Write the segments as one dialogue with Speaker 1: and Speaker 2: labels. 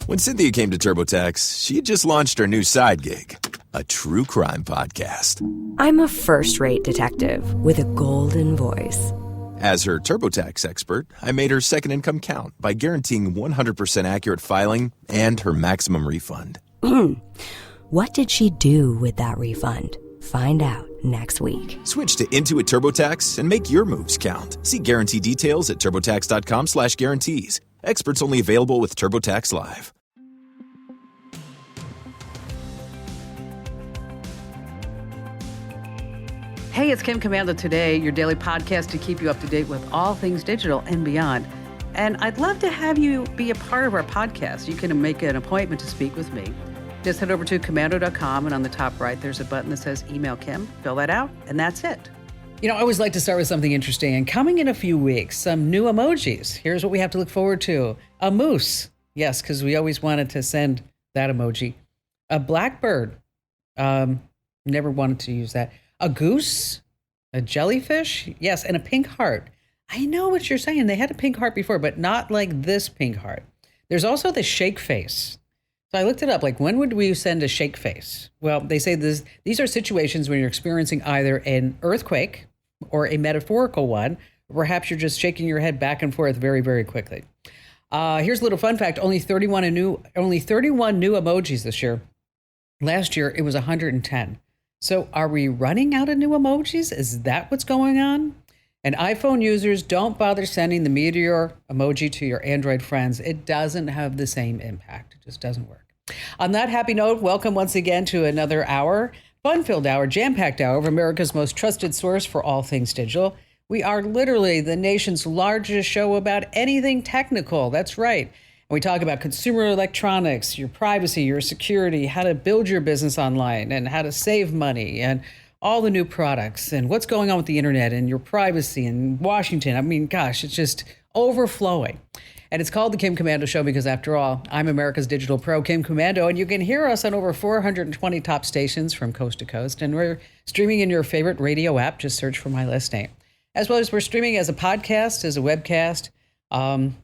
Speaker 1: When Cynthia came to TurboTax, she had just launched her new side gig, a true crime podcast.
Speaker 2: I'm a first-rate detective with a golden voice.
Speaker 1: As her TurboTax expert, I made her second income count by guaranteeing 100% accurate filing and her maximum refund.
Speaker 2: What did she do with that refund? Find out next week.
Speaker 1: Switch to Intuit TurboTax and make your moves count. See guarantee details at turbotax.com/guarantees. Experts only available with TurboTax Live.
Speaker 3: Hey, it's Kim Komando Today, your daily podcast to keep you up to date with all things digital and beyond. And I'd love to have you be a part of our podcast. You can make an appointment to speak with me. Just head over to komando.com, and on the top right, there's a button that says Email Kim. Fill that out, and that's it. You know, I always like to start with something interesting. And coming in a few weeks, some new emojis. Here's what we have to look forward to. A moose. Yes, because we always wanted to send that emoji. A blackbird. Never wanted to use that. A goose. A jellyfish. Yes, and a pink heart. I know what you're saying. They had a pink heart before, but not like this pink heart. There's also the shake face. So I looked it up, like when would we send a shake face? Well, they say these are situations when you're experiencing either an earthquake or a metaphorical one, or perhaps you're just shaking your head back and forth very, very quickly. Here's a little fun fact, only 31 new emojis this year. Last year, it was 110. So are we running out of new emojis? Is that what's going on? And iPhone users, don't bother sending the meteor emoji to your Android friends. It doesn't have the same impact. It just doesn't work. On that happy note, welcome once again to another hour, fun-filled hour, jam-packed hour of America's most trusted source for all things digital. We are literally the nation's largest show about anything technical. That's right. And we talk about consumer electronics, your privacy, your security, how to build your business online, and how to save money, and all the new products and what's going on with the internet and your privacy in Washington. I mean, gosh, it's just overflowing. And it's called The Kim Komando Show because, after all, I'm America's digital pro, Kim Komando, and you can hear us on over 420 top stations from coast to coast. And we're streaming in your favorite radio app. Just search for my last name. As well as we're streaming as a podcast, as a webcast,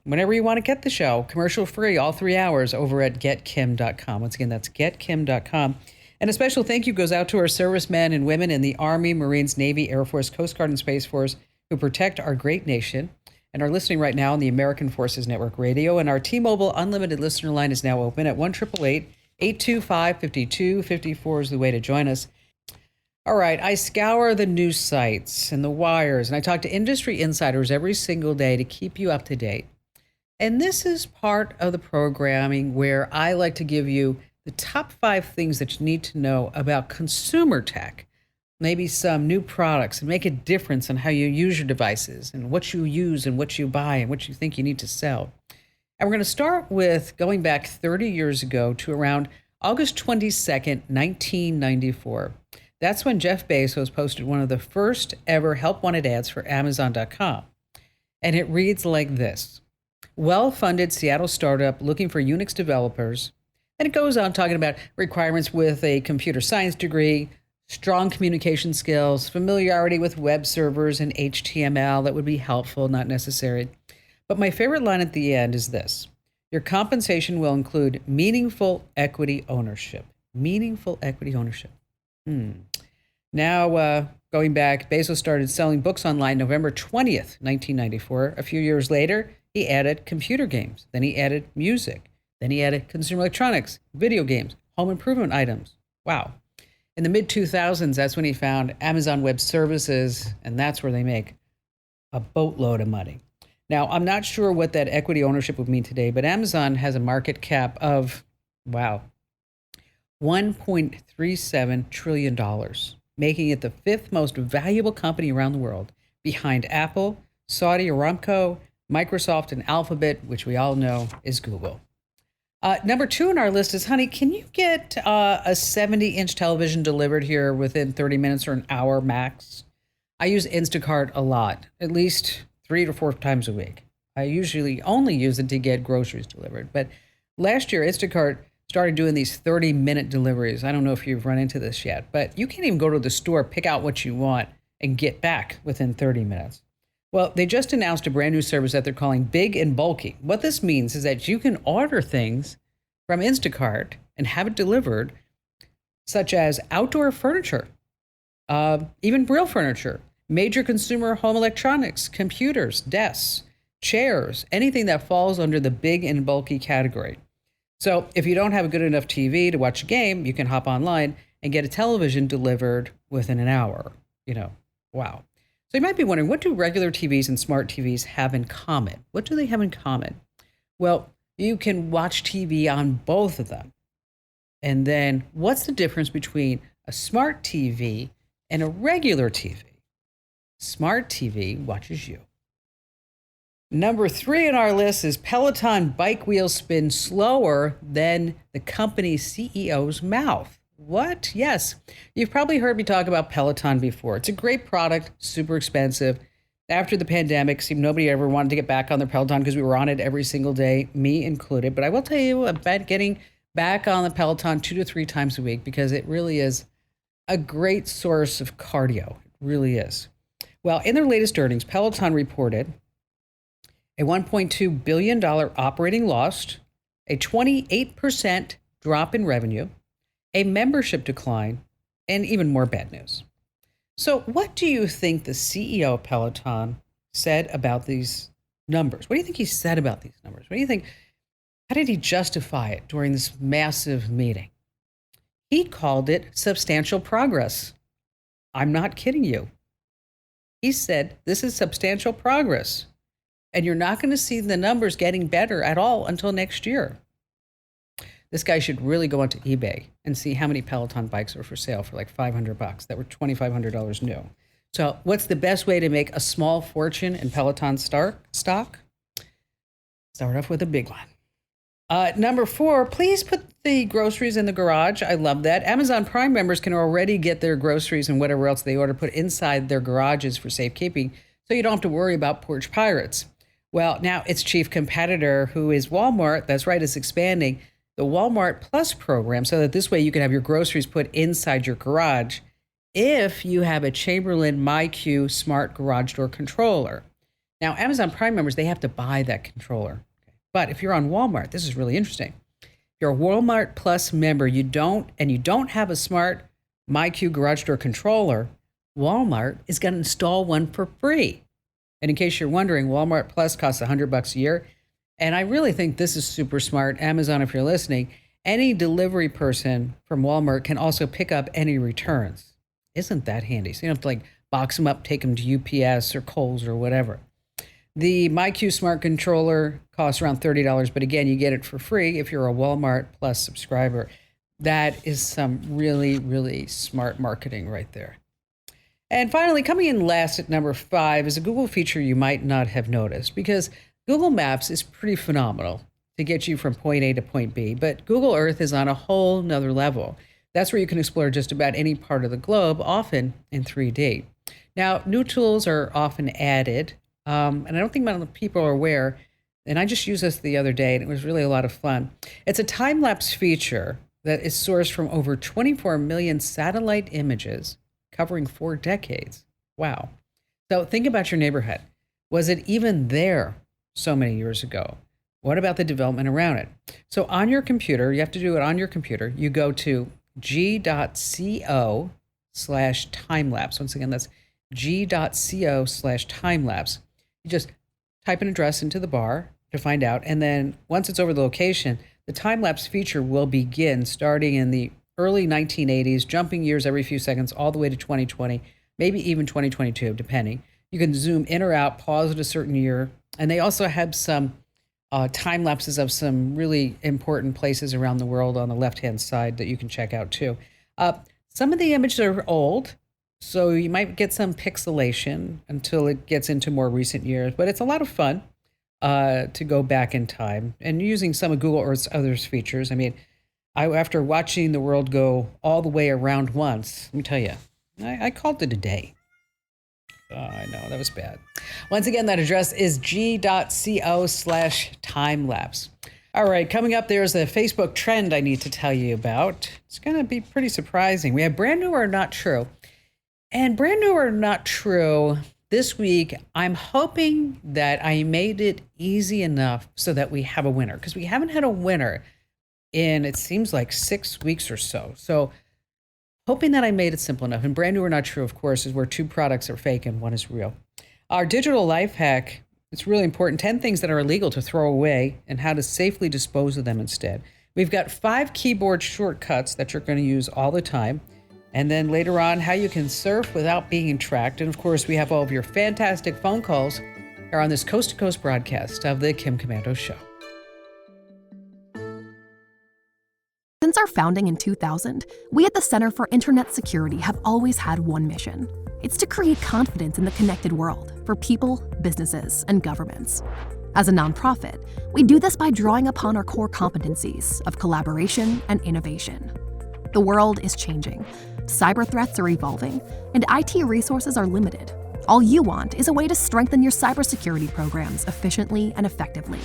Speaker 3: whenever you want to get the show, commercial free, all 3 hours over at getkim.com. Once again, that's getkim.com. And a special thank you goes out to our servicemen and women in the Army, Marines, Navy, Air Force, Coast Guard, and Space Force who protect our great nation and are listening right now on the American Forces Network Radio. And our T-Mobile Unlimited listener line is now open at 1-888-825-5254 is the way to join us. All right, I scour the news sites and the wires, and I talk to industry insiders every single day to keep you up to date. And this is part of the programming where I like to give you the top 5 things that you need to know about consumer tech, maybe some new products, and make a difference in how you use your devices and what you use and what you buy and what you think you need to sell. And we're going to start with going back 30 years ago to around August 22nd, 1994. That's when Jeff Bezos posted one of the first ever help wanted ads for Amazon.com. And it reads like this: well-funded Seattle startup looking for Unix developers. And it goes on talking about requirements with a computer science degree, strong communication skills, familiarity with web servers and HTML that would be helpful, not necessary. But my favorite line at the end is this: your compensation will include meaningful equity ownership. Meaningful equity ownership. Now, going back, Bezos started selling books online November 20th, 1994. A few years later, he added computer games. Then he added music. Then he added consumer electronics, video games, home improvement items. Wow. In the mid-2000s, that's when he found Amazon Web Services, and that's where they make a boatload of money. Now, I'm not sure what that equity ownership would mean today, but Amazon has a market cap of, wow, $1.37 trillion, making it the 5th most valuable company around the world, behind Apple, Saudi Aramco, Microsoft, and Alphabet, which we all know is Google. Number 2 on our list is, honey, can you get a 70-inch television delivered here within 30 minutes or an hour max? I use Instacart a lot, at least 3 to 4 times a week. I usually only use it to get groceries delivered. But last year, Instacart started doing these 30-minute deliveries. I don't know if you've run into this yet, but you can't even go to the store, pick out what you want, and get back within 30 minutes. Well, they just announced a brand new service that they're calling Big and Bulky. What this means is that you can order things from Instacart and have it delivered, such as outdoor furniture, even real furniture, major consumer home electronics, computers, desks, chairs, anything that falls under the big and bulky category. So if you don't have a good enough TV to watch a game, you can hop online and get a television delivered within an hour. Wow. So you might be wondering, what do regular TVs and smart TVs have in common? What do they have in common? Well, you can watch TV on both of them. And then what's the difference between a smart TV and a regular TV? Smart TV watches you. Number 3 on our list is Peloton bike wheels spin slower than the company's CEO's mouth. What? Yes. You've probably heard me talk about Peloton before. It's a great product, super expensive. After the pandemic, it seemed nobody ever wanted to get back on their Peloton because we were on it every single day, me included. But I will tell you about getting back on the Peloton 2 to 3 times a week because it really is a great source of cardio. It really is. Well, in their latest earnings, Peloton reported a $1.2 billion operating loss, a 28% drop in revenue, a membership decline, and even more bad news. So what do you think the CEO of Peloton said about these numbers? What do you think he said about these numbers? What do you think? How did he justify it during this massive meeting? He called it substantial progress. I'm not kidding you. He said, this is substantial progress, and you're not going to see the numbers getting better at all until next year. This guy should really go onto eBay and see how many Peloton bikes are for sale for like $500 that were $2,500 new. So what's the best way to make a small fortune in Peloton stock? Start off with a big one. Number 4, please put the groceries in the garage. I love that. Amazon Prime members can already get their groceries and whatever else they order put inside their garages for safekeeping, so you don't have to worry about porch pirates. Well, now its chief competitor, who is Walmart, that's right, is expanding the Walmart Plus program so that this way you can have your groceries put inside your garage if you have a Chamberlain MyQ smart garage door controller. Now, Amazon Prime members, they have to buy that controller. But if you're on Walmart, this is really interesting. If you're a Walmart Plus member, you don't have a smart MyQ garage door controller, Walmart is going to install one for free. And in case you're wondering, Walmart Plus costs $100 a year. And I really think this is super smart. Amazon, if you're listening, any delivery person from Walmart can also pick up any returns. Isn't that handy? So you don't have to like box them up, take them to UPS or Kohl's or whatever. The MyQ Smart Controller costs around $30, but again, you get it for free if you're a Walmart Plus subscriber. That is some really, really smart marketing right there. And finally, coming in last at number 5 is a Google feature you might not have noticed, because Google Maps is pretty phenomenal to get you from point A to point B, but Google Earth is on a whole nother level. That's where you can explore just about any part of the globe, often in 3D. Now, new tools are often added, and I don't think many people are aware, and I just used this the other day, and it was really a lot of fun. It's a time-lapse feature that is sourced from over 24 million satellite images covering 4 decades. Wow. So think about your neighborhood. Was it even there so many years ago? What about the development around it? So on your computer, you have to do it on your computer. You go to g.co/timelapse. Once again, that's g.co/timelapse. You just type an address into the bar to find out. And then once it's over the location, the time-lapse feature will begin starting in the early 1980s, jumping years every few seconds all the way to 2020, maybe even 2022, depending. You can zoom in or out, pause at a certain year. And they also have some time lapses of some really important places around the world on the left-hand side that you can check out too. Some of the images are old, so you might get some pixelation until it gets into more recent years, but it's a lot of fun to go back in time and using some of Google Earth's other features. I mean, after watching the world go all the way around once, let me tell you, I called it a day. Oh, I know, that was bad. Once again, that address is g.co/timelapse. All right, coming up, there's a Facebook trend I need to tell you about. It's going to be pretty surprising. We have brand new or not true. And brand new or not true, this week, I'm hoping that I made it easy enough so that we have a winner, because we haven't had a winner in, it seems like 6 weeks or so. So hoping that I made it simple enough. And brand new or not true, of course, is where 2 products are fake and 1 is real. Our digital life hack, it's really important. 10 things that are illegal to throw away and how to safely dispose of them instead. We've got 5 keyboard shortcuts that you're going to use all the time. And then later on, how you can surf without being tracked. And of course, we have all of your fantastic phone calls here on this Coast to Coast broadcast of the Kim Komando Show.
Speaker 4: Since our founding in 2000, we at the Center for Internet Security have always had one mission. It's to create confidence in the connected world for people, businesses, and governments. As a nonprofit, we do this by drawing upon our core competencies of collaboration and innovation. The world is changing, cyber threats are evolving, and IT resources are limited. All you want is a way to strengthen your cybersecurity programs efficiently and effectively.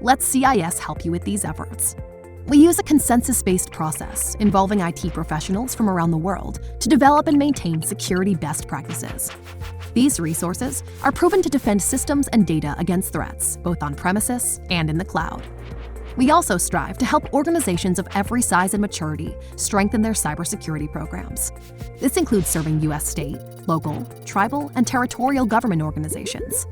Speaker 4: Let CIS help you with these efforts. We use a consensus-based process involving IT professionals from around the world to develop and maintain security best practices. These resources are proven to defend systems and data against threats, both on premises and in the cloud. We also strive to help organizations of every size and maturity strengthen their cybersecurity programs. This includes serving U.S. state, local, tribal, and territorial government organizations.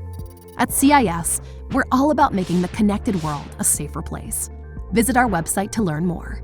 Speaker 4: At CIS, we're all about making the connected world a safer place. Visit our website to learn more.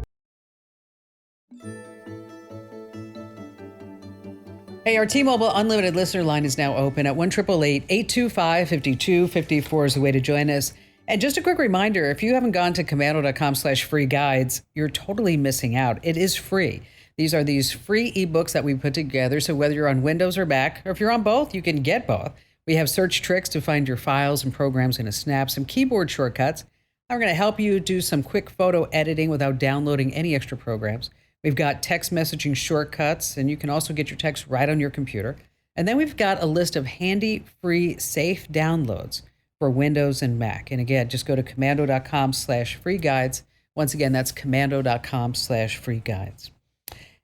Speaker 3: Hey, our T-Mobile Unlimited listener line is now open at 1-888-825-5254 is the way to join us. And just a quick reminder, if you haven't gone to komando.com/free guides, you're totally missing out. It is free. These are these free ebooks that we put together. So whether you're on Windows or Mac, or if you're on both, you can get both. We have search tricks to find your files and programs in a snap, some keyboard shortcuts. We're going to help you do some quick photo editing without downloading any extra programs. We've got text messaging shortcuts, and you can also get your text right on your computer. And then we've got a list of handy, free, safe downloads for Windows and Mac. And again, just go to komando.com/free guides. Once again, that's komando.com/free guides.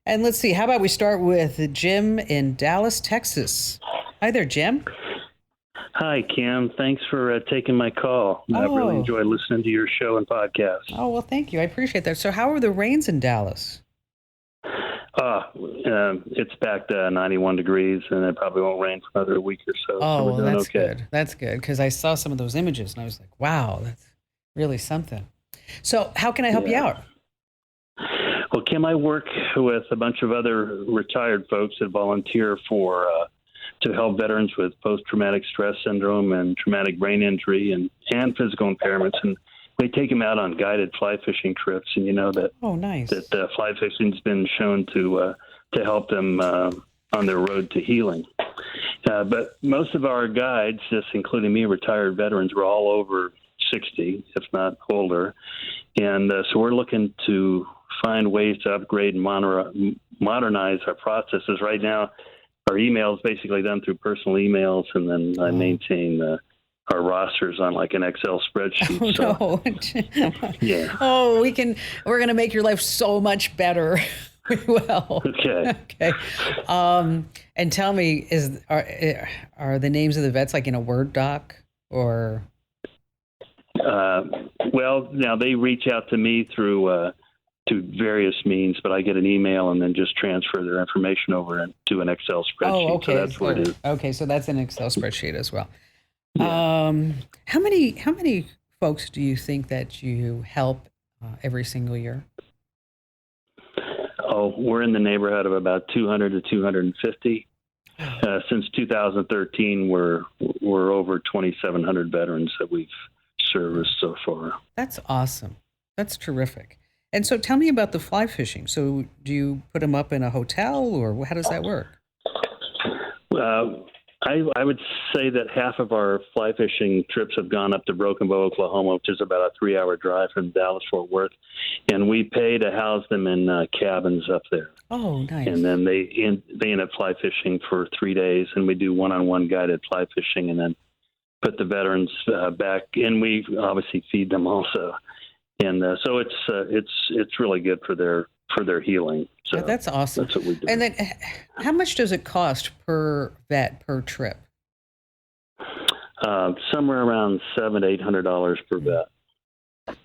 Speaker 3: And let's see, how about we start with Jim in Dallas, Texas. Hi there, Jim.
Speaker 5: Hi, Kim. Thanks for taking my call. I really enjoy listening to your show and podcast.
Speaker 3: Oh, well, thank you. I appreciate that. So how are the rains in Dallas?
Speaker 5: It's back to 91 degrees, and it probably won't rain for another week or so.
Speaker 3: Oh,
Speaker 5: so we're doing
Speaker 3: that's
Speaker 5: okay.
Speaker 3: good. That's good, because I saw some of those images, and I was like, wow, that's really something. So how can I help you out?
Speaker 5: Well, Kim, I work with a bunch of other retired folks that volunteer for to help veterans with post-traumatic stress syndrome and traumatic brain injury and physical impairments. And we take them out on guided fly fishing trips. And you know that
Speaker 3: nice.
Speaker 5: that fly fishing's been shown to help them on their road to healing. But most of our guides, just including me, retired veterans, were all over 60, if not older. And so we're looking to find ways to upgrade and modernize our processes. Right now, our email is basically done through personal emails, and then I maintain our rosters on like an Excel spreadsheet.
Speaker 3: Oh, no.
Speaker 5: Yeah.
Speaker 3: Oh, we're going to make your life so much better. We will.
Speaker 5: Okay.
Speaker 3: Okay. And tell me, are the names of the vets like in a Word doc or?
Speaker 5: Well, now they reach out to me through to various means, but I get an email and then just transfer their information over to an Excel spreadsheet.
Speaker 3: Oh, okay.
Speaker 5: So that's what it is.
Speaker 3: Okay, so that's an Excel spreadsheet as well.
Speaker 5: Yeah.
Speaker 3: How many folks do you think that you help every single year?
Speaker 5: Oh, we're in the neighborhood of about 200 to 250. Since 2013, we're over 2,700 veterans that we've serviced so far.
Speaker 3: That's awesome. That's terrific. And so tell me about the fly fishing. So do you put them up in a hotel, or how does that work?
Speaker 5: I would say that half of our fly fishing trips have gone up to Broken Bow, Oklahoma, which is about a 3-hour drive from Dallas-Fort Worth. And we pay to house them in cabins up there.
Speaker 3: Oh, nice.
Speaker 5: And then they end up fly fishing for 3 days, and we do one-on-one guided fly fishing and then put the veterans back. And we obviously feed them also. And so it's really good for their healing. So
Speaker 3: that's awesome.
Speaker 5: That's what we do.
Speaker 3: And then how much does it cost per vet per trip?
Speaker 5: Somewhere around $700 to $800 per vet.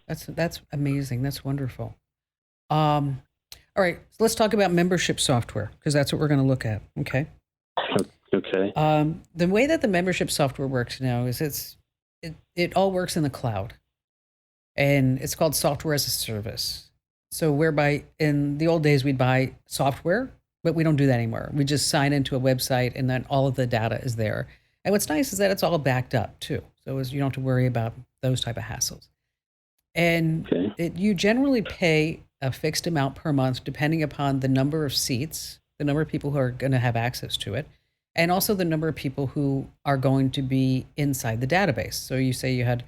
Speaker 3: That's amazing. That's wonderful. All right, so let's talk about membership software because that's what we're going to look at. Okay.
Speaker 5: Okay.
Speaker 3: The way that the membership software works now is it all works in the cloud, and it's called software as a service. So whereby in the old days we'd buy software, but we don't do that anymore. We just sign into a website, and then all of the data is there. And what's nice is that it's all backed up too, so you don't have to worry about those type of hassles. And you generally pay a fixed amount per month, depending upon the number of seats, the number of people who are going to have access to it, and also the number of people who are going to be inside the database. So you say you had,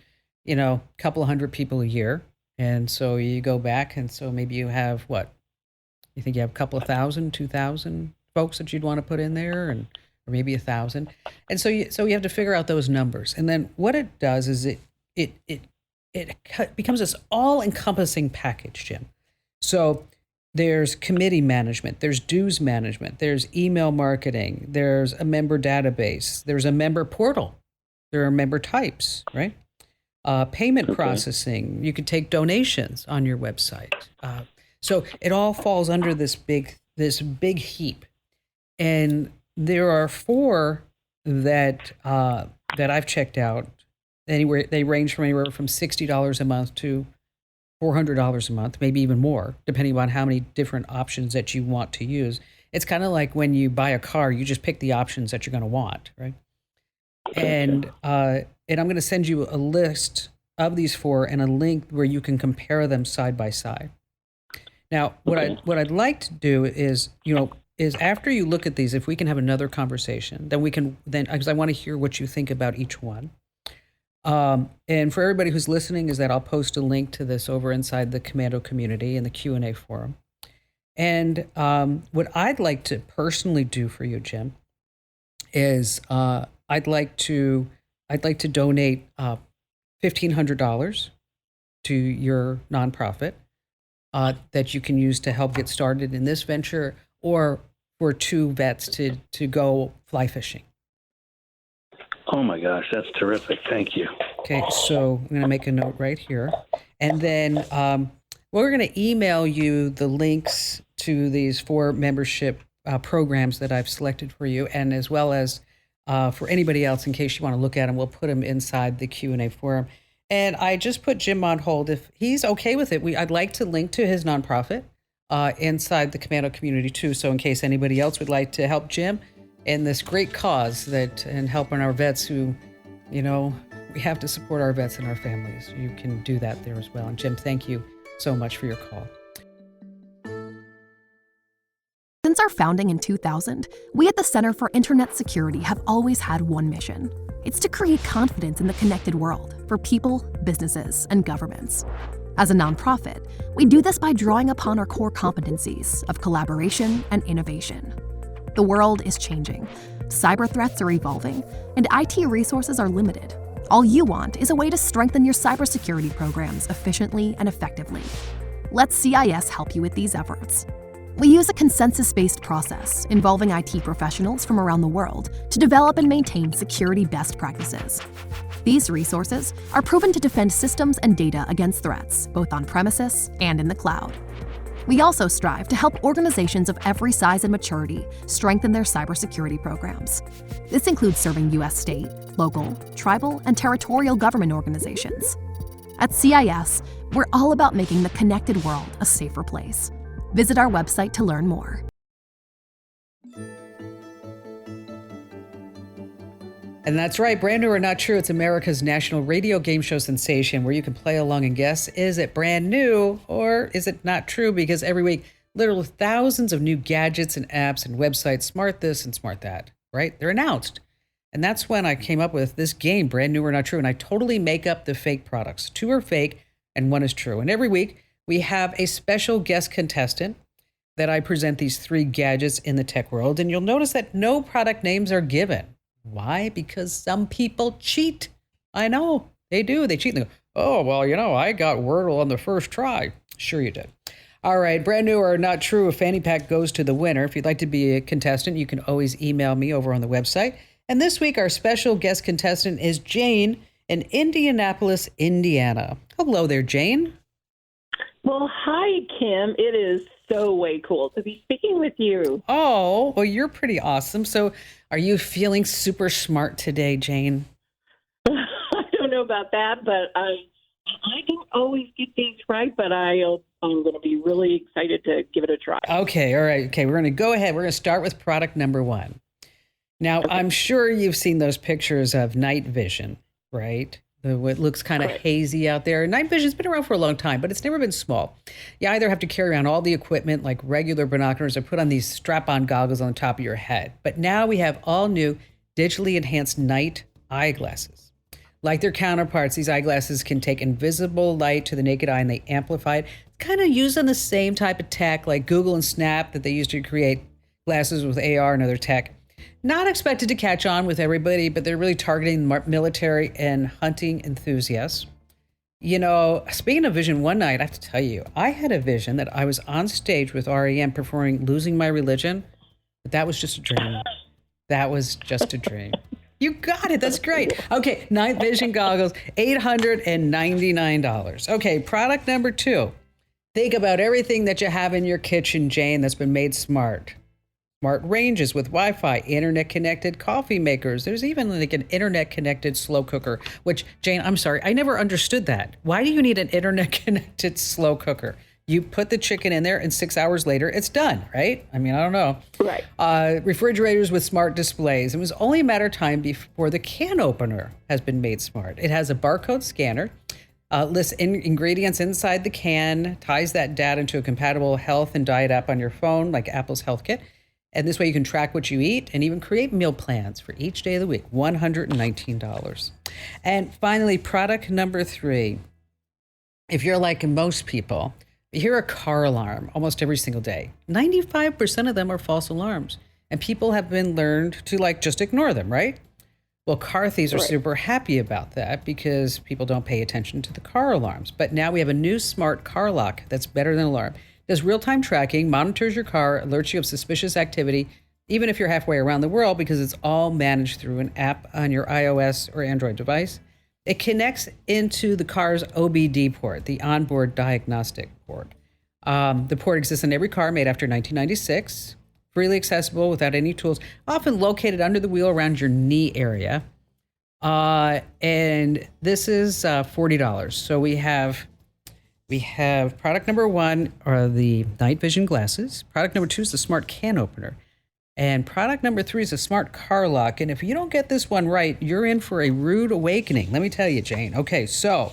Speaker 3: a couple of hundred people a year. And so you go back, and so maybe you have what? You think you have a couple of 1,000, 2,000 folks that you'd want to put in there, or maybe 1,000. And so you have to figure out those numbers. And then what it does is it becomes this all-encompassing package, Jim. So there's committee management, there's dues management, there's email marketing, there's a member database, there's a member portal, there are member types, right? Payment processing, you could take donations on your website. So it all falls under this big heap. And there are 4 that I've checked out. They range from anywhere from $60 a month to $400 a month, maybe even more, depending on how many different options that you want to use. It's kind of like when you buy a car, you just pick the options that you're going to want, right? And I'm going to send you a list of these 4 and a link where you can compare them side by side. Now, what I'd like to do is after you look at these, if we can have another conversation, then because I want to hear what you think about each one. And for everybody who's listening, is that I'll post a link to this over inside the Komando community in the Q&A forum. And what I'd like to personally do for you, Jim, is I'd like to donate $1,500 to your nonprofit that you can use to help get started in this venture, or for 2 vets to go fly fishing.
Speaker 5: Oh my gosh, that's terrific. Thank you.
Speaker 3: Okay, so I'm going to make a note right here. And then we're going to email you the links to these 4 membership programs that I've selected for you, and as well as for anybody else, in case you want to look at them, we'll put them inside the Q&A forum. And I just put Jim on hold. If he's okay with it, I'd like to link to his nonprofit inside the Komando community too. So in case anybody else would like to help Jim in this great cause and helping our vets who, we have to support our vets and our families. You can do that there as well. And Jim, thank you so much for your call.
Speaker 4: Since our founding in 2000, we at the Center for Internet Security have always had one mission. It's to create confidence in the connected world for people, businesses, and governments. As a nonprofit, we do this by drawing upon our core competencies of collaboration and innovation. The world is changing, cyber threats are evolving, and IT resources are limited. All you want is a way to strengthen your cybersecurity programs efficiently and effectively. Let CIS help you with these efforts. We use a consensus-based process involving IT professionals from around the world to develop and maintain security best practices. These resources are proven to defend systems and data against threats, both on premises and in the cloud. We also strive to help organizations of every size and maturity strengthen their cybersecurity programs. This includes serving U.S. state, local, tribal, and territorial government organizations. At CIS, we're all about making the connected world a safer place. Visit our website to learn more.
Speaker 3: And that's right, Brand New or Not True, it's America's national radio game show sensation where you can play along and guess, is it brand new or is it not true? Because every week, literally thousands of new gadgets and apps and websites, smart this and smart that, right? They're announced. And that's when I came up with this game, Brand New or Not True, and I totally make up the fake products. 2 are fake and 1 is true. And every week, we have a special guest contestant that I present these 3 gadgets in the tech world. And you'll notice that no product names are given. Why? Because some people cheat. I know, they do. They cheat and they go, oh, well, I got Wordle on the first try. Sure you did. All right, Brand New or Not True, a fanny pack goes to the winner. If you'd like to be a contestant, you can always email me over on the website. And this week, our special guest contestant is Jane in Indianapolis, Indiana. Hello there, Jane.
Speaker 6: Well, hi, Kim. It is so way cool to be speaking with you.
Speaker 3: Oh, well, you're pretty awesome. So are you feeling super smart today, Jane?
Speaker 6: I don't know about that, but I don't always get things right, but I'm going to be really excited to give it a try.
Speaker 3: Okay, all right. Okay, we're going to go ahead. We're going to start with product number 1. Now, okay. I'm sure you've seen those pictures of night vision, right? What looks kind of hazy out there. Night vision's been around for a long time, but it's never been small. You either have to carry around all the equipment like regular binoculars or put on these strap-on goggles on the top of your head. But now we have all new digitally enhanced night eyeglasses. Like their counterparts, these eyeglasses can take invisible light to the naked eye and they amplify it. Kind of using the same type of tech like Google and Snap that they used to create glasses with AR and other tech. Not expected to catch on with everybody, but they're really targeting military and hunting enthusiasts. You know, speaking of vision, one night, I have to tell you, I had a vision that I was on stage with REM performing Losing My Religion, but that was just a dream. That was just a dream. You got it. That's great. Okay, night vision goggles, $899. Okay, product number 2. Think about everything that you have in your kitchen, Jane, that's been made smart. Smart ranges with Wi-Fi, internet-connected coffee makers. There's even like an internet-connected slow cooker, which, Jane, I'm sorry, I never understood that. Why do you need an internet-connected slow cooker? You put the chicken in there and 6 hours later, it's done, right? I mean, I don't know.
Speaker 6: Right.
Speaker 3: Refrigerators with smart displays. It was only a matter of time before the can opener has been made smart. It has a barcode scanner, lists ingredients inside the can, ties that data into a compatible health and diet app on your phone, like Apple's Health Kit. And this way you can track what you eat and even create meal plans for each day of the week. $119. And finally, product number 3. If you're like most people, you hear a car alarm almost every single day. 95% of them are false alarms. And people have been learned to just ignore them, right? Well, car thieves are super happy about that because people don't pay attention to the car alarms. But now we have a new smart car lock that's better than alarm. Does real-time tracking, monitors your car, alerts you of suspicious activity, even if you're halfway around the world, because it's all managed through an app on your iOS or Android device. It connects into the car's OBD port, the onboard diagnostic port. The port exists in every car made after 1996, freely accessible without any tools, often located under the wheel around your knee area. And this is $40. So we have product number 1 are the night vision glasses. Product number 2 is the smart can opener. And product number 3 is a smart car lock. And if you don't get this one right, you're in for a rude awakening. Let me tell you, Jane. Okay, so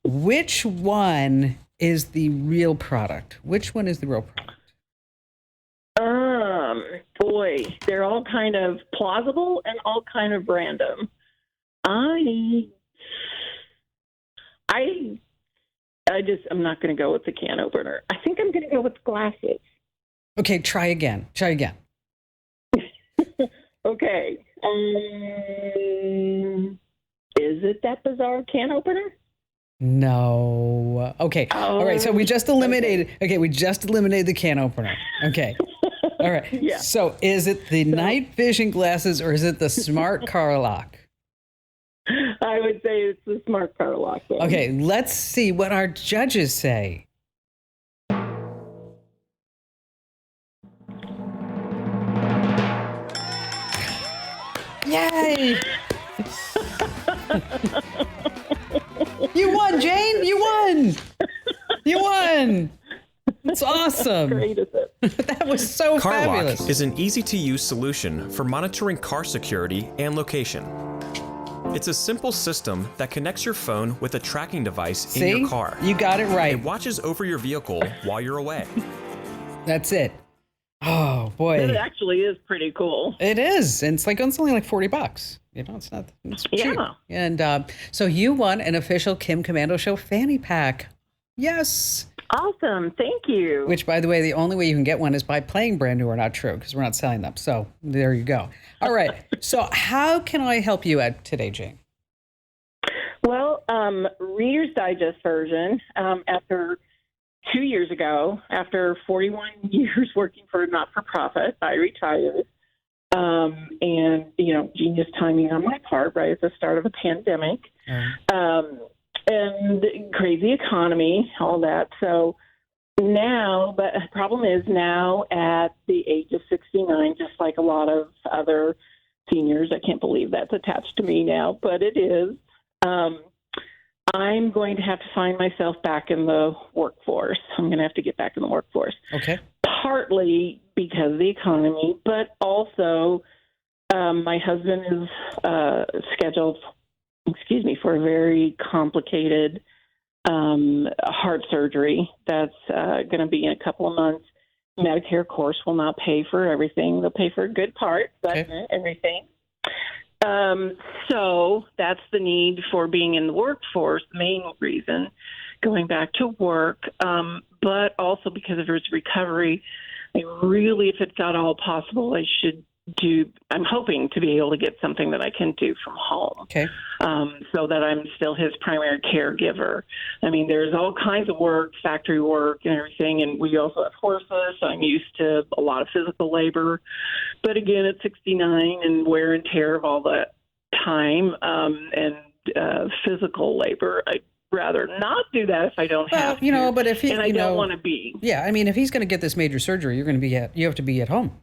Speaker 3: which one is the real product? Which one is the real product?
Speaker 6: Boy, they're all kind of plausible and all kind of random. I'm not going to go with the can opener. I think I'm going to go with glasses.
Speaker 3: Okay, try again.
Speaker 6: Okay. Is it that bizarre can opener?
Speaker 3: No. Okay. All right. So we just eliminated. Okay, we just eliminated the can opener. Okay. All right.
Speaker 6: Yeah.
Speaker 3: So is it the night vision glasses or is it the smart car lock?
Speaker 6: I would say it's the smart car lock. Then.
Speaker 3: Okay. Let's see what our judges say. Yay! You won, Jane. You won. It's awesome.
Speaker 6: Great, is it?
Speaker 3: That was so fabulous.
Speaker 7: CarLock is an easy-to-use solution for monitoring car security and location. It's a simple system that connects your phone with a tracking device in your car.
Speaker 3: You got it right.
Speaker 7: It watches over your vehicle while you're away.
Speaker 3: That's it. Oh boy.
Speaker 6: It actually is pretty cool.
Speaker 3: It is. And it's only like $40. You know, it's cheap.
Speaker 6: Yeah.
Speaker 3: And so you won an official Kim Komando Show fanny pack. Yes.
Speaker 6: Awesome. Thank you.
Speaker 3: Which, by the way, the only way you can get one is by playing Brand New or Not True, because we're not selling them. So there you go. All right. So how can I help you out today, Jane?
Speaker 6: Well, Reader's Digest version, after 2 years ago, after 41 years working for a not-for-profit, I retired. And, genius timing on my part, right at the start of a pandemic. and crazy economy, all that. So now, but the problem is now at the age of 69, just like a lot of other seniors, I can't believe that's attached to me now, but it is. I'm going to have to find myself back in the workforce. I'm going to have to get back in the workforce.
Speaker 3: Okay.
Speaker 6: Partly because of the economy, but also my husband is scheduled, for a very complicated heart surgery that's going to be in a couple of months. Medicare, of course, will not pay for everything. They'll pay for a good part, but not everything. So that's the need for being in the workforce, the main reason, going back to work, but also because of his recovery. If it's at all possible, I'm hoping to be able to get something that I can do from home, so that I'm still his primary caregiver. I mean, there's all kinds of work, factory work and everything, and we also have horses, so I'm used to a lot of physical labor. But again, at 69 and wear and tear of all that time and physical labor, I'd rather not do that if I don't have to.
Speaker 3: But if
Speaker 6: I don't want to be.
Speaker 3: Yeah, I mean, if he's going to get this major surgery, you have to be at home.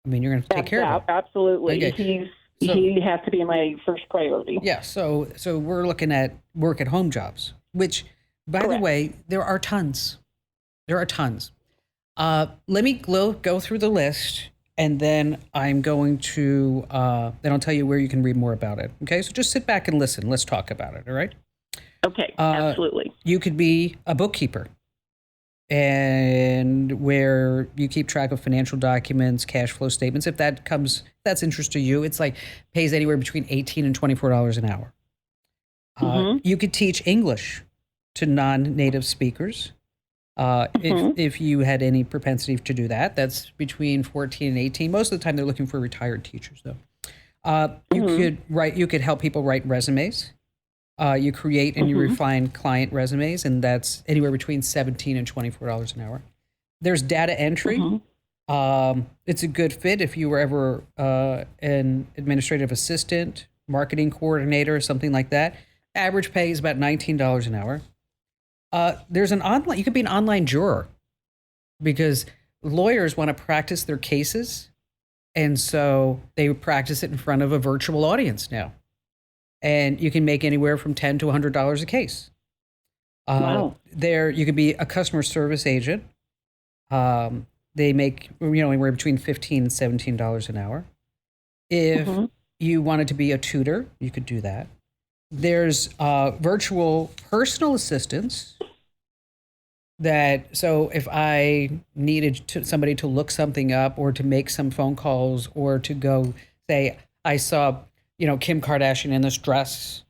Speaker 3: I mean, you're going to take care of him.
Speaker 6: Absolutely.
Speaker 3: Okay.
Speaker 6: He has to be my first priority.
Speaker 3: Yeah. So we're looking at work at home jobs, which, by the way, there are tons. There are tons. Let me go through the list, and then I'm going to then I'll tell you where you can read more about it. Okay. So just sit back and listen. Let's talk about it. All right.
Speaker 6: Okay. Absolutely.
Speaker 3: You could be a bookkeeper, and where you keep track of financial documents, cash flow statements. If that's interest to you, it's like pays anywhere between $18 and $24 an hour. You could teach English to non-native speakers. If you had any propensity to do that, that's between 14 and 18. Most of the time they're looking for retired teachers though. You could help people write resumes. You create and you refine client resumes, and that's anywhere between $17 and $24 an hour. There's data entry. It's a good fit if you were ever an administrative assistant, marketing coordinator, something like that. Average pay is about $19 an hour. You could be an online juror, because lawyers want to practice their cases, and so they practice it in front of a virtual audience now. And you can make anywhere from $10 to $100 a case.
Speaker 6: Wow.
Speaker 3: You could be a customer service agent. They make anywhere between $15 and $17 an hour. If you wanted to be a tutor, you could do that. There's virtual personal assistants. So if I needed somebody to look something up, or to make some phone calls, or to go say, I saw Kim Kardashian in this dress,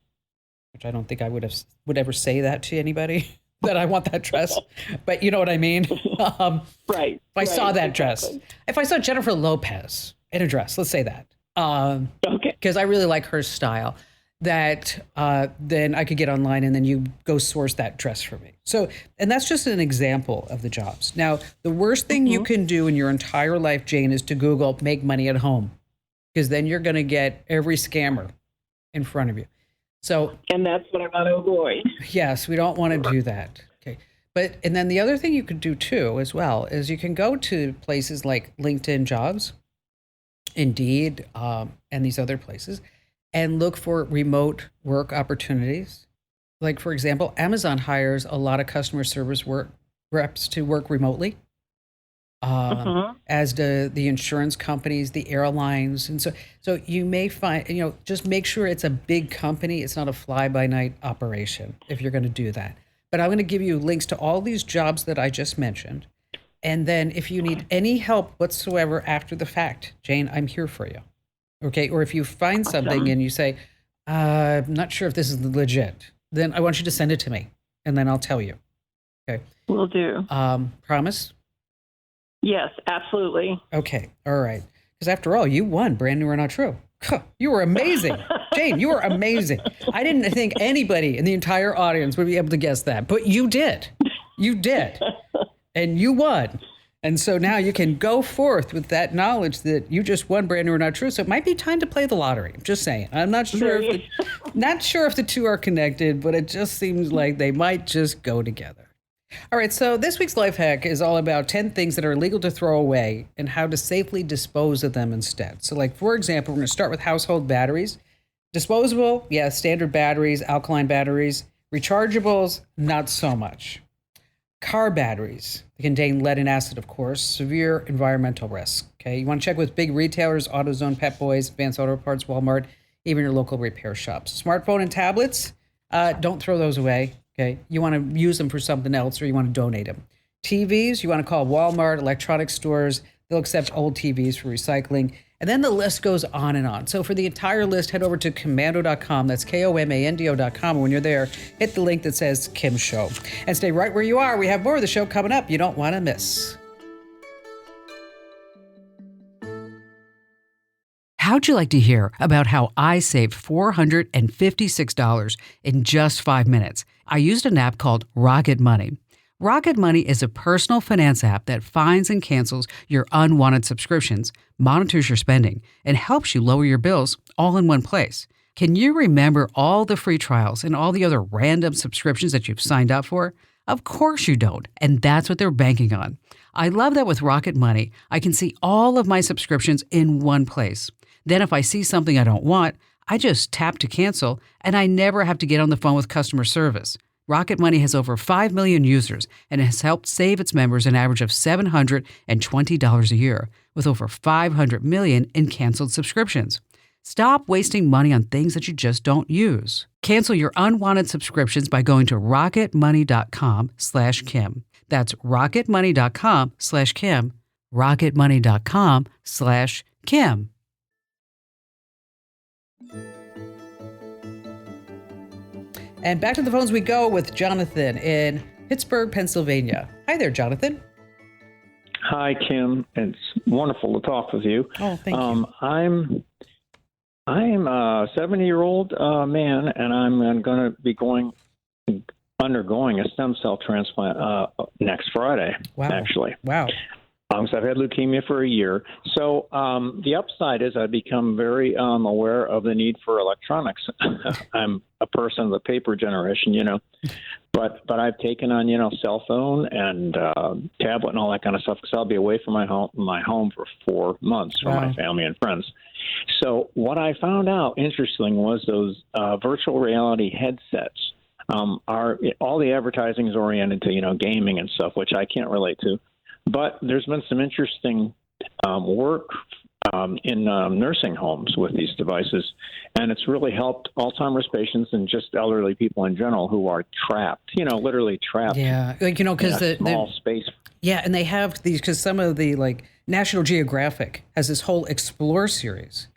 Speaker 3: which I don't think I would ever say that to anybody, that I want that dress, but you know what I mean?
Speaker 6: Right.
Speaker 3: If I saw that dress, if I saw Jennifer Lopez in a dress, let's say that, because I really like her style, that then I could get online and then you go source that dress for me. So, and that's just an example of the jobs. Now, the worst thing you can do in your entire life, Jane, is to Google make money at home, because then you're going to get every scammer in front of you.
Speaker 6: And that's what I want to avoid.
Speaker 3: Yes, we don't want to do that. Okay. And then the other thing you could do too, as well, is you can go to places like LinkedIn Jobs, Indeed, and these other places, and look for remote work opportunities. Like, for example, Amazon hires a lot of customer service reps to work remotely. As do the insurance companies, the airlines. And so you may find, just make sure it's a big company. It's not a fly-by-night operation if you're going to do that. But I'm going to give you links to all these jobs that I just mentioned. And then if you need any help whatsoever after the fact, Jane, I'm here for you. Okay? Or if you find something and you say, I'm not sure if this is legit, then I want you to send it to me, and then I'll tell you. Okay?
Speaker 6: Will do.
Speaker 3: Promise?
Speaker 6: Yes, absolutely.
Speaker 3: Okay. All right. Because after all, you won Brand New or Not True. You were amazing. Jane, you were amazing. I didn't think anybody in the entire audience would be able to guess that, but you did. You did. And you won. And so now you can go forth with that knowledge that you just won brand new or not true. So it might be time to play the lottery. I'm just saying. I'm not sure if the two are connected, but it just seems like they might just go together. All right, so this week's life hack is all about 10 things that are illegal to throw away and how to safely dispose of them instead. So like, for example, we're going to start with household batteries. Disposable, yeah, standard batteries, alkaline batteries. Rechargeables, not so much. Car batteries, they contain lead and acid, of course, severe environmental risk. Okay, you want to check with big retailers, AutoZone, Pep Boys, Advanced Auto Parts, Walmart, even your local repair shops. Smartphone and tablets, don't throw those away. Okay, you want to use them for something else, or you want to donate them. TVs, you want to call Walmart, electronics stores. They'll accept old TVs for recycling. And then the list goes on and on. So for the entire list, head over to komando.com. That's KOMANDO.com. When you're there, hit the link that says Kim Show. And stay right where you are. We have more of the show coming up you don't want to miss. How'd you like to hear about how I saved $456 in just 5 minutes? I used an app called Rocket Money. Rocket Money is a personal finance app that finds and cancels your unwanted subscriptions, monitors your spending, and helps you lower your bills all in one place. Can you remember all the free trials and all the other random subscriptions that you've signed up for? Of course you don't, and that's what they're banking on. I love that with Rocket Money, I can see all of my subscriptions in one place. Then if I see something I don't want, I just tap to cancel, and I never have to get on the phone with customer service. Rocket Money has over 5 million users and has helped save its members an average of $720 a year, with over 500 million in canceled subscriptions. Stop wasting money on things that you just don't use. Cancel your unwanted subscriptions by going to rocketmoney.com/Kim. That's rocketmoney.com/Kim. rocketmoney.com/Kim. And back to the phones we go with Jonathan in Pittsburgh, Pennsylvania. Hi there, Jonathan.
Speaker 8: Hi, Kim. It's wonderful to talk with you.
Speaker 3: Oh, thank you.
Speaker 8: I'm a 70-year-old man, and I'm going to be undergoing a stem cell transplant next Friday.
Speaker 3: Wow.
Speaker 8: Actually.
Speaker 3: Wow.
Speaker 8: So I've had leukemia for a year. So the upside is I've become very aware of the need for electronics. I'm a person of the paper generation, but I've taken on, cell phone and tablet and all that kind of stuff because I'll be away from my home for 4 months from my family and friends. So what I found out interesting was those virtual reality headsets are all the advertising is oriented to, gaming and stuff, which I can't relate to. But there's been some interesting work in nursing homes with these devices, and it's really helped Alzheimer's patients and just elderly people in general who are trapped, literally trapped.
Speaker 3: Yeah, because
Speaker 8: the small space.
Speaker 3: Yeah, and they have these, because some of the, National Geographic has this whole Explore series.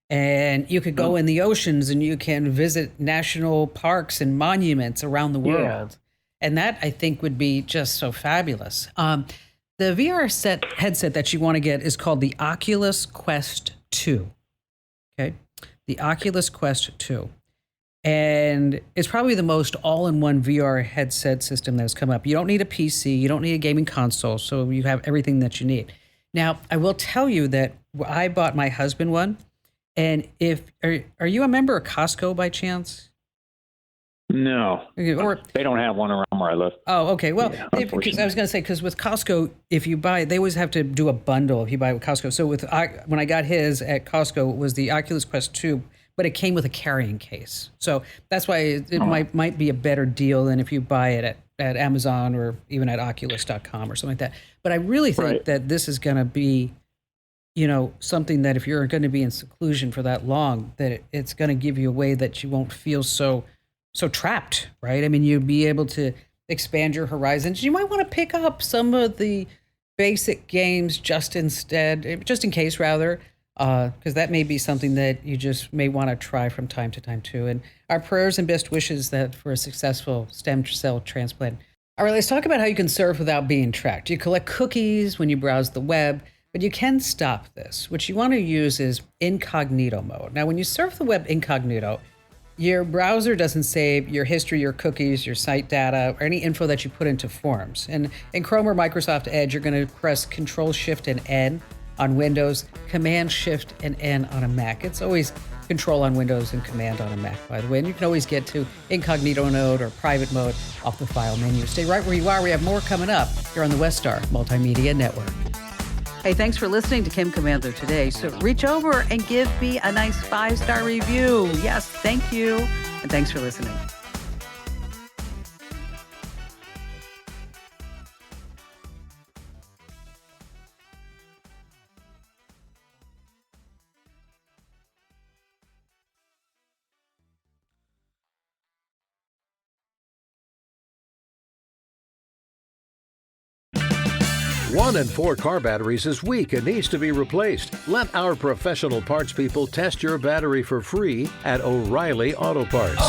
Speaker 3: And you could go in the oceans and you can visit national parks and monuments around the world. Yeah. And that, I think, would be just so fabulous. The VR headset that you want to get is called the Oculus Quest 2. Okay? The Oculus Quest 2. And it's probably the most all-in-one VR headset system that has come up. You don't need a PC. You don't need a gaming console. So you have everything that you need. Now, I will tell you that I bought my husband one. And are you a member of Costco by chance?
Speaker 8: No, or they don't have one around where I live.
Speaker 3: Oh, okay. Well, because I was going to say, because with Costco, if you buy, they always have to do a bundle if you buy with Costco. So when I got his at Costco, it was the Oculus Quest 2, but it came with a carrying case. So that's why it might be a better deal than if you buy it at Amazon or even at Oculus.com or something like that. But I really think that this is going to be, something that if you're going to be in seclusion for that long, that it's going to give you a way that you won't feel so trapped, right? I mean, you'll be able to expand your horizons. You might want to pick up some of the basic games just in case, rather, because that may be something that you just may want to try from time to time too. And our prayers and best wishes that for a successful stem cell transplant. All right, let's talk about how you can surf without being tracked. You collect cookies when you browse the web, but you can stop this. What you want to use is incognito mode. Now, when you surf the web incognito, Your browser doesn't save your history, your cookies, your site data, or any info that you put into forms. And in Chrome or Microsoft Edge, you're going to press Control-Shift and N on Windows, Command-Shift and N on a Mac. It's always Control on Windows and Command on a Mac, by the way. And you can always get to incognito mode or private mode off the file menu. Stay right where you are. We have more coming up here on the Westar Multimedia Network. Hey, thanks for listening to Kim Komando today. So reach over and give me a nice 5-star review. Yes, thank you. And thanks for listening.
Speaker 9: One in 4 car batteries is weak and needs to be replaced. Let our professional parts people test your battery for free at O'Reilly Auto Parts.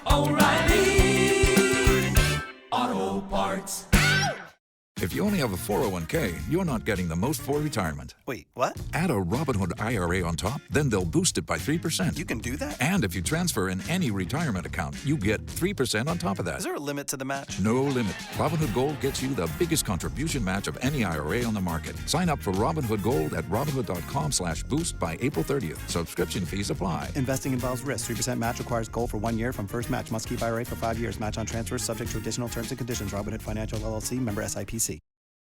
Speaker 10: O'Reilly Auto Parts.
Speaker 11: If you only have a 401k, you're not getting the most for retirement.
Speaker 12: Wait, what?
Speaker 11: Add a Robinhood IRA on top, then they'll boost it by 3%.
Speaker 12: You can do that?
Speaker 11: And if you transfer in any retirement account, you get 3% on top of that.
Speaker 12: Is there a limit to the match?
Speaker 11: No limit. Robinhood Gold gets you the biggest contribution match of any IRA on the market. Sign up for Robinhood Gold at Robinhood.com/boost by April 30th. Subscription fees apply.
Speaker 12: Investing involves risk. 3% match requires gold for 1 year from first match. Must keep IRA for 5 years. Match on transfers subject to additional terms and conditions. Robinhood Financial LLC, member SIPC.